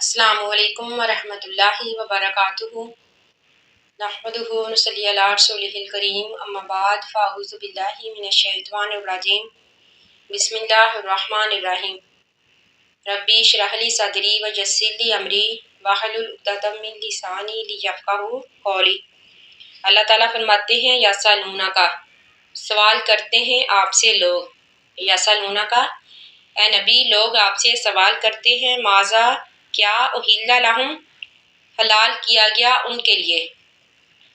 السلام علیکم ورحمۃ اللہ وبرکاتہ۔ نحمدہ ونصلی علی رسولہ الکریم، اما بعد فاعوذ باللہ من الشیطان الرجیم، بسم اللہ الرحمن الرحیم۔ ربی اشرح لی صدری ویسر لی امری واحلل عقدۃ من لسانی لیفقہوا قولی۔ اللہ تعالیٰ فرماتے ہیں یسألونہ کا، سوال کرتے ہیں آپ سے لوگ، یسألونہ کا اے نبی لوگ آپ سے سوال کرتے ہیں، ماذا کیا احل لہم حلال کیا گیا ان کے لیے۔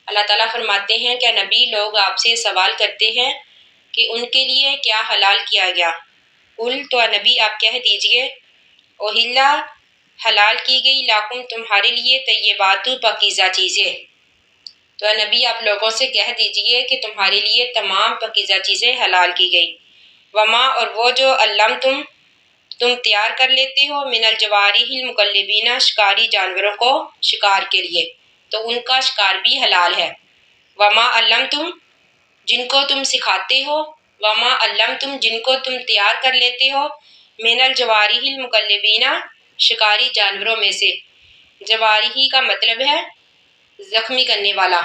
اللہ تعالیٰ فرماتے ہیں کہ نبی لوگ آپ سے سوال کرتے ہیں کہ ان کے لیے کیا حلال کیا گیا۔ قل تو نبی آپ کہہ دیجئے، احل حلال کی گئی لاکم تمہارے لیے طیبات پاکیزہ چیزیں۔ تو نبی آپ لوگوں سے کہہ دیجئے کہ تمہارے لیے تمام پاکیزہ چیزیں حلال کی گئی۔ وما اور وہ جو علمتم تم تیار کر لیتے ہو من الجوارح المکلبین شکاری جانوروں کو شکار کے لیے، تو ان کا شکار بھی حلال ہے۔ وما علمتم جن کو تم سکھاتے ہو، وما علمتم جن کو تم تیار کر لیتے ہو من الجوارح المکلبین شکاری جانوروں میں سے۔ جوارحی کا مطلب ہے زخمی کرنے والا،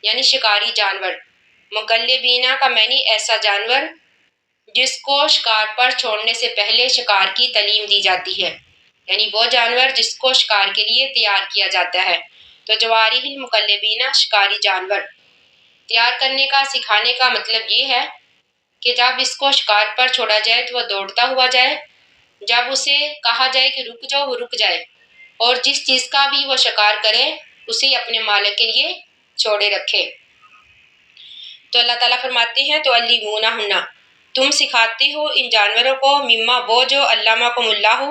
یعنی شکاری جانور۔ مکلبینہ کا معنی ایسا جانور جس کو شکار پر چھوڑنے سے پہلے شکار کی تعلیم دی جاتی ہے، یعنی وہ جانور جس کو شکار کے لیے تیار کیا جاتا ہے۔ تو جوارح المکلبینہ شکاری جانور تیار کرنے کا، سکھانے کا مطلب یہ ہے کہ جب اس کو شکار پر چھوڑا جائے تو وہ دوڑتا ہوا جائے، جب اسے کہا جائے کہ رک جاؤ وہ رک جائے، اور جس چیز کا بھی وہ شکار کرے اسے اپنے مالک کے لیے چھوڑے رکھے۔ تو اللہ تعالیٰ فرماتے ہیں تو علمونہن تم سکھاتے ہو ان جانوروں کو، مما وہ جو علمکم اللہ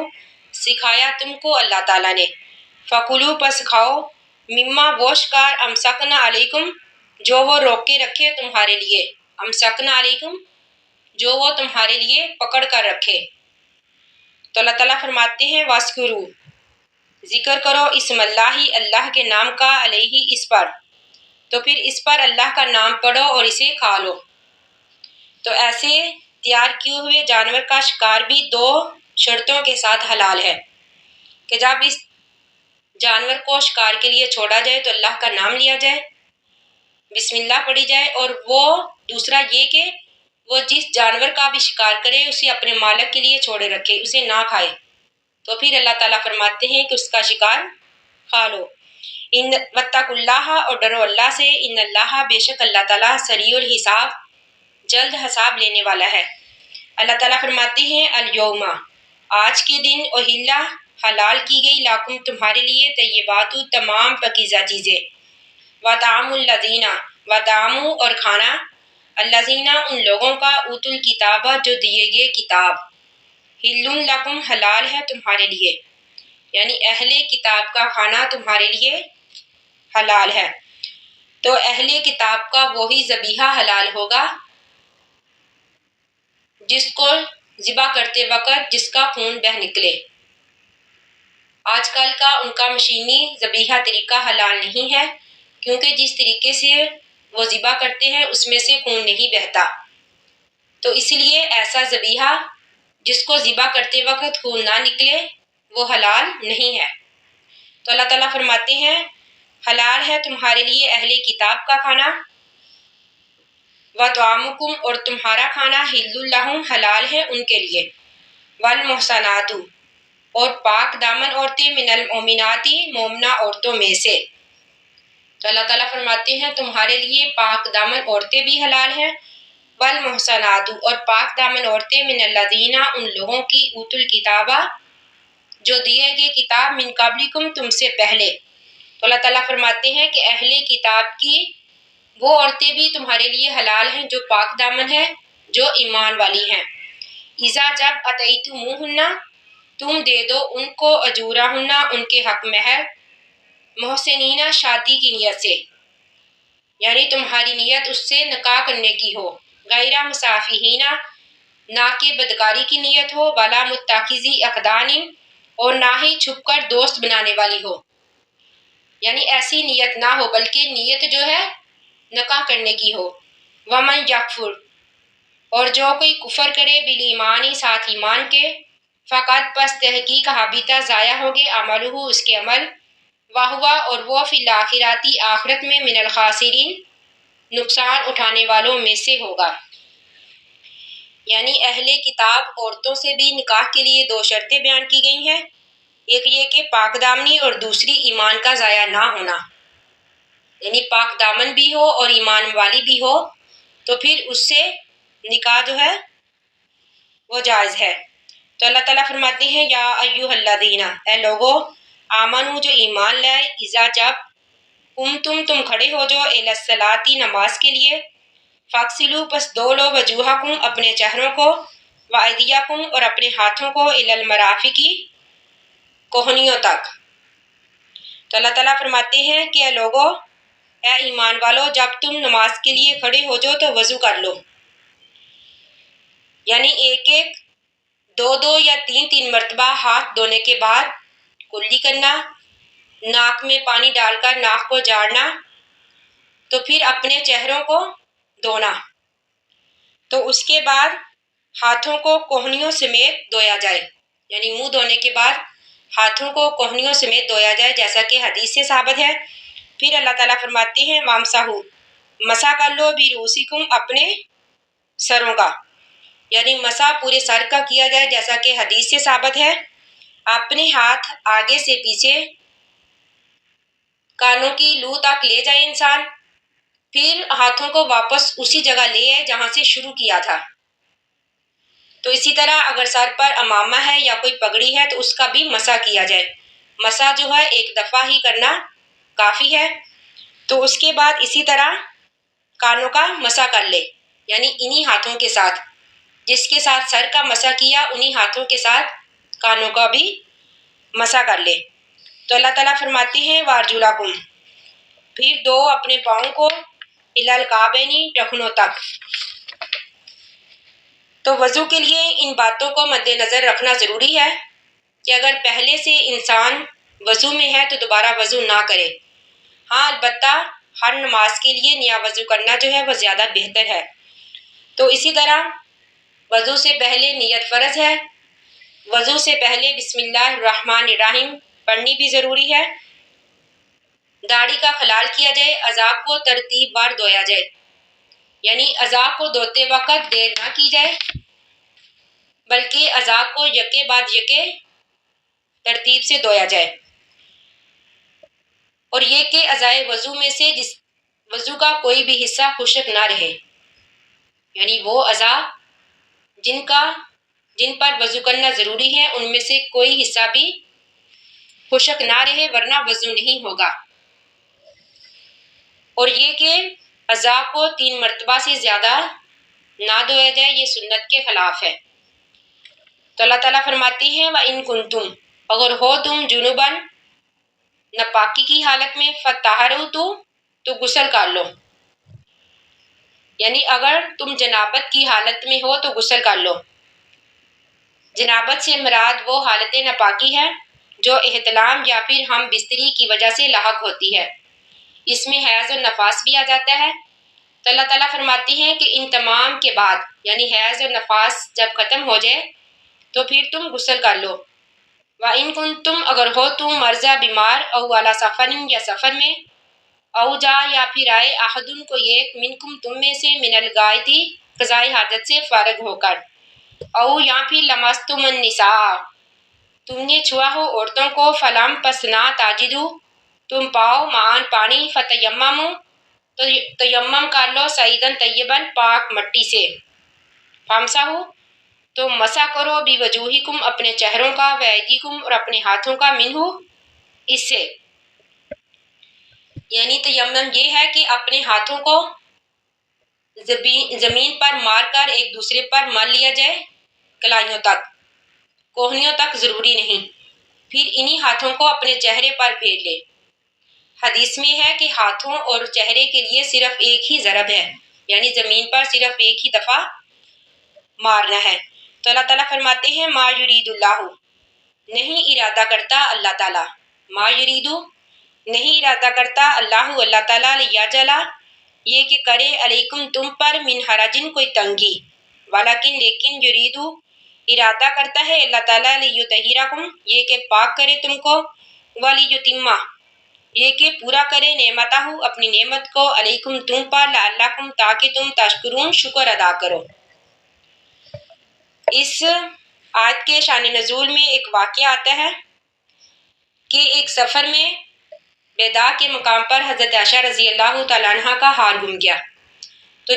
سکھایا تم کو اللہ تعالیٰ نے، فکلوا پس کھاؤ، مما وہ شکار امسکنا علیکم جو وہ روک کے رکھے تمہارے لیے، امسکنا علیکم جو وہ تمہارے لیے پکڑ کر رکھے۔ تو اللہ تعالیٰ فرماتے ہیں واسکرو ذکر کرو اسم اللہ اللہ کے نام کا، علیہ اس پر، تو پھر اس پر اللہ کا نام پڑھو اور اسے کھا لو۔ تو ایسے تیار کیے ہوئے جانور کا شکار بھی دو شرطوں کے ساتھ حلال ہے کہ جب اس جانور کو شکار کے لیے چھوڑا جائے تو اللہ کا نام لیا جائے، بسم اللہ پڑھی جائے، اور وہ دوسرا یہ کہ وہ جس جانور کا بھی شکار کرے اسے اپنے مالک کے لیے چھوڑے رکھے، اسے نہ کھائے۔ تو پھر اللہ تعالیٰ فرماتے ہیں کہ اس کا شکار کھا لو۔ واتقوا اللہ اور ڈرو اللہ سے، ان اللہ بے شک اللہ تعالیٰ سریع الحساب جلد حساب لینے والا ہے۔ اللہ تعالیٰ فرماتے ہیں الیوم آج کے دن احل حلال کی گئی لاکم تمہارے لیے طیبات تمام پاکیزہ چیزیں، وطعام الذین وطعام اور کھانا، الذین ان لوگوں کا اوتوا الکتاب جو دیے گئے کتاب، حل لکم حلال ہے تمہارے لیے، یعنی اہل کتاب کا کھانا تمہارے لیے حلال ہے۔ تو اہل کتاب کا وہی ذبیحہ حلال ہوگا جس کو ذبح کرتے وقت جس کا خون بہہ نکلے۔ آج کل کا ان کا مشینی ذبیحہ طریقہ حلال نہیں ہے، کیونکہ جس طریقے سے وہ ذبح کرتے ہیں اس میں سے خون نہیں بہتا، تو اس لیے ایسا ذبیحہ جس کو ذبح کرتے وقت خون نہ نکلے وہ حلال نہیں ہے۔ تو اللہ تعالیٰ فرماتے ہیں حلال ہے تمہارے لیے اہل کتاب کا کھانا، وطعامکم اور تمہارا کھانا حل لہم حلال ہے ان کے لیے، والمحصنات اور پاک دامن عورتیں من المؤمنات مومنہ عورتوں میں سے۔ تو اللہ تعالیٰ فرماتے ہیں تمہارے لیے پاک دامن عورتیں بھی حلال ہیں، والمحصنات اور پاک دامن عورتیں من الذین ان لوگوں کی اوتوا الکتاب جو دیے گئے کتاب من قبلکم تم سے پہلے۔ تو اللہ تعالیٰ فرماتے ہیں کہ اہل کتاب کی وہ عورتیں بھی تمہارے لیے حلال ہیں جو پاک دامن ہیں، جو ایمان والی ہیں۔ اذا جب اتیتموہن تم دے دو ان کو اجورہن ان کے حق مہر، محسنین شادی کی نیت سے، یعنی تمہاری نیت اس سے نکاح کرنے کی ہو، غیر مسافحین نہ کہ بدکاری کی نیت ہو، ولا متخذی اخدان اور نہ ہی چھپ کر دوست بنانے والی ہو، یعنی ایسی نیت نہ ہو بلکہ نیت جو ہے نکاح کرنے کی ہو۔ ومن یکفر اور جو کوئی کفر کرے بالایمان ساتھ ایمان کے، فقط پس تحقیق حبیطہ ضائع ہوگے عملہ اس کے عمل، وہوا اور وہ فی الآخراتی آخرت میں من الخاسرین نقصان اٹھانے والوں میں سے ہوگا۔ یعنی اہل کتاب عورتوں سے بھی نکاح کے لیے دو شرطیں بیان کی گئی ہیں، ایک یہ کہ پاک دامنی اور دوسری ایمان کا ضائع نہ ہونا، یعنی پاک دامن بھی ہو اور ایمان والی بھی ہو تو پھر اس سے نکاح جو ہے وہ جائز ہے۔ تو اللہ تعالیٰ فرماتے ہیں یا ایھا الذین، اے لوگو، آمنو جو ایمان لائے، اذا جب تم کھڑے ہو جو الی الصلاۃ نماز کے لیے، فاغسلوا پس دھو لو وجوہکم اپنے چہروں کو، وایدیکم اور اپنے ہاتھوں کو، الی المرافق کوہنیوں تک۔ تو اللہ تعالیٰ فرماتے ہیں کہ اے لوگو، اے ایمان والو، جب تم نماز کے لیے کھڑے ہو جو تو وضو کر لو، یعنی ایک دو یا تین مرتبہ ہاتھ دھونے کے بعد کلی کرنا، ناک میں پانی ڈال کر ناک کو جھاڑنا، تو پھر اپنے چہروں کو دھونا، تو اس کے بعد ہاتھوں کو کوہنیوں سمیت دھویا جائے، یعنی منہ دھونے کے بعد ہاتھوں کو کوہنیوں سمیت دھویا جائے جیسا کہ حدیث سے ثابت ہے۔ پھر اللہ تعالیٰ فرماتے ہیں وامسحوا، مسح کر لو برؤسکم اپنے سروں کا، یعنی مسح پورے سر کا کیا جائے جیسا کہ حدیث سے ثابت ہے۔ اپنے ہاتھ آگے سے پیچھے کانوں کی لو تک لے جائے انسان، پھر ہاتھوں کو واپس اسی جگہ لے آئے جہاں سے شروع کیا تھا۔ تو اسی طرح اگر سر پر امامہ ہے یا کوئی پگڑی ہے تو اس کا بھی مسح کیا جائے، مسح جو ہے ایک دفعہ ہی کرنا کافی ہے۔ تو اس کے بعد اسی طرح کانوں کا مسح کر لے، یعنی انہی ہاتھوں کے ساتھ، جس کے ساتھ سر کا مسح کیا انہی ہاتھوں کے ساتھ کانوں کا بھی مسح کر لے۔ تو اللہ تعالیٰ فرماتے ہیں وارجلکم، پھر دو اپنے پاؤں کو، الی الکعبین ٹخنوں تک۔ تو وضو کے لیے ان باتوں کو مد نظر رکھنا ضروری ہے کہ اگر پہلے سے انسان وضو میں ہے تو دوبارہ وضو نہ کرے۔ ہاں البتہ ہر نماز کے لیے نیا وضو کرنا جو ہے وہ زیادہ بہتر ہے۔ تو اسی طرح وضو سے پہلے نیت فرض ہے، وضو سے پہلے بسم اللہ الرحمن الرحیم پڑھنی بھی ضروری ہے، داڑھی کا خلال کیا جائے، اعضاء کو ترتیب بار دھویا جائے، یعنی اعضاء کو دھوتے وقت دیر نہ کی جائے بلکہ اعضاء کو یکے بعد یکے ترتیب سے دھویا جائے، اور یہ کہ اعضائے وضو میں سے جس وضو کا کوئی بھی حصہ خشک نہ رہے، یعنی وہ اعضاء جن پر وضو کرنا ضروری ہے ان میں سے کوئی حصہ بھی خشک نہ رہے ورنہ وضو نہیں ہوگا، اور یہ کہ اعضاء کو 3 مرتبہ سے زیادہ نہ دھویا جائے، یہ سنت کے خلاف ہے۔ تو اللہ تعالیٰ فرماتی ہیں وَإِن كُنتُمْ، اگر ہو تم جنوباً ناپاکی کی حالت میں، فَطَہَّرُوا تو غسل کر لو، یعنی اگر تم جنابت کی حالت میں ہو تو غسل کر لو۔ جنابت سے مراد وہ حالت ناپاکی ہے جو احتلام یا پھر ہم بستری کی وجہ سے لاحق ہوتی ہے، اس میں حیض اور نفاس بھی آ جاتا ہے۔ تو اللہ تعالیٰ فرماتی ہیں کہ ان تمام کے بعد، یعنی حیض اور نفاس جب ختم ہو جائے تو پھر تم غسل کر لو۔ وَإِن كُنتُمْ، اگر ہو تم مرضى بیمار، او علی سفر یا سفر میں، او جا یا پھر آئے، احدن کو ایک، منکم تم میں سے، من الغائط قضائے حاجت سے فارغ ہو کر، او یا پھر لمستم النساء تم نے چھوا ہو عورتوں کو، فلم پس نہ تاجدو تم پاؤ، معان پانی، فتیمموا تو تیمم کر لو، سعیداً طیباً پاک مٹی سے، فامسحوا تو مسح کرو، بوجوہکم اپنے چہروں کا، وایدیکم اور اپنے ہاتھوں کا، منہ اس سے، یعنی تیمم یہ ہے کہ اپنے ہاتھوں کو زمین پر مار کر ایک دوسرے پر مل لیا جائے، کلائیوں تک، کوہنیوں تک ضروری نہیں، پھر انہی ہاتھوں کو اپنے چہرے پر پھیر لے۔ حدیث میں ہے کہ ہاتھوں اور چہرے کے لیے صرف ایک ہی ضرب ہے، یعنی زمین پر صرف ایک ہی دفعہ مارنا ہے۔ تو اللہ تعالیٰ فرماتے ہیں ما یرید اللہ، نہیں ارادہ کرتا اللہ تعالیٰ، ما یرید نہیں ارادہ کرتا اللہ تعالیٰ، لیجعل یہ کہ کرے، علیکم تم پر، من حرجن کوئی تنگی، ولیکن لیکن، یرید ارادہ کرتا ہے اللہ تعالیٰ لیطہرکم، یہ کہ پاک کرے تم کو، ولیتم، یہ کہ پورا کرے نعمتہ، اپنی نعمت کو، علیکم تم پر، لعلکم تاکہ تم تشکرون شکر ادا کرو۔ اس آیت کے شان نزول میں ایک واقعہ آتا ہے کہ ایک سفر میں بیدا کے مقام پر حضرت عائشہ رضی اللہ تعالیٰ عنہ کا ہار گم گیا، تو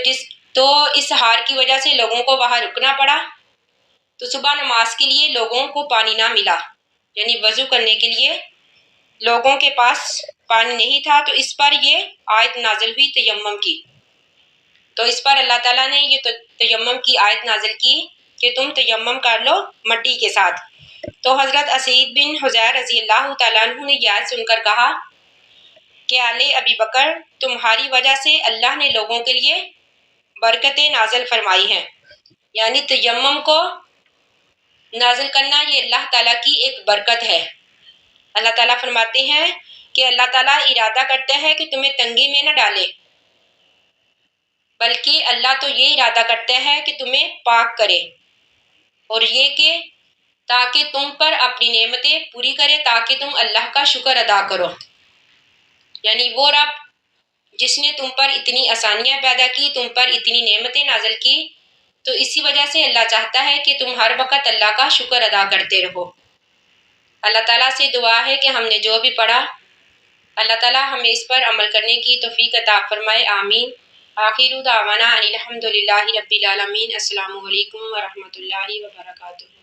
اس ہار کی وجہ سے لوگوں کو وہاں رکنا پڑا۔ تو صبح نماز کے لیے لوگوں کو پانی نہ ملا، یعنی وضو کرنے کے لیے لوگوں کے پاس پانی نہیں تھا، تو اس پر یہ آیت نازل ہوئی تیمم کی۔ تو اس پر اللہ تعالیٰ نے یہ تیمم کی آیت نازل کی کہ تم تیمم کر لو مٹی کے ساتھ۔ تو حضرت اسید بن حضیر رضی اللہ تعالیٰ عنہ نے یہ آیت سن کر کہا کہ آل ابی بکر، تمہاری وجہ سے اللہ نے لوگوں کے لیے برکتیں نازل فرمائی ہیں، یعنی تیمم کو نازل کرنا یہ اللہ تعالیٰ کی ایک برکت ہے۔ اللہ تعالیٰ فرماتے ہیں کہ اللہ تعالیٰ ارادہ کرتا ہے کہ تمہیں تنگی میں نہ ڈالے، بلکہ اللہ تو یہ ارادہ کرتا ہے کہ تمہیں پاک کرے، اور یہ کہ تاکہ تم پر اپنی نعمتیں پوری کرے، تاکہ تم اللہ کا شکر ادا کرو۔ یعنی وہ رب جس نے تم پر اتنی آسانیاں پیدا کی، تم پر اتنی نعمتیں نازل کی، تو اسی وجہ سے اللہ چاہتا ہے کہ تم ہر وقت اللہ کا شکر ادا کرتے رہو۔ اللہ تعالیٰ سے دعا ہے کہ ہم نے جو بھی پڑھا، اللہ تعالیٰ ہمیں اس پر عمل کرنے کی توفیق عطا فرمائے، آمین۔ آخر دعوانا ان الحمد للہ رب العالمین۔ السلام علیکم ورحمۃ اللہ وبرکاتہ۔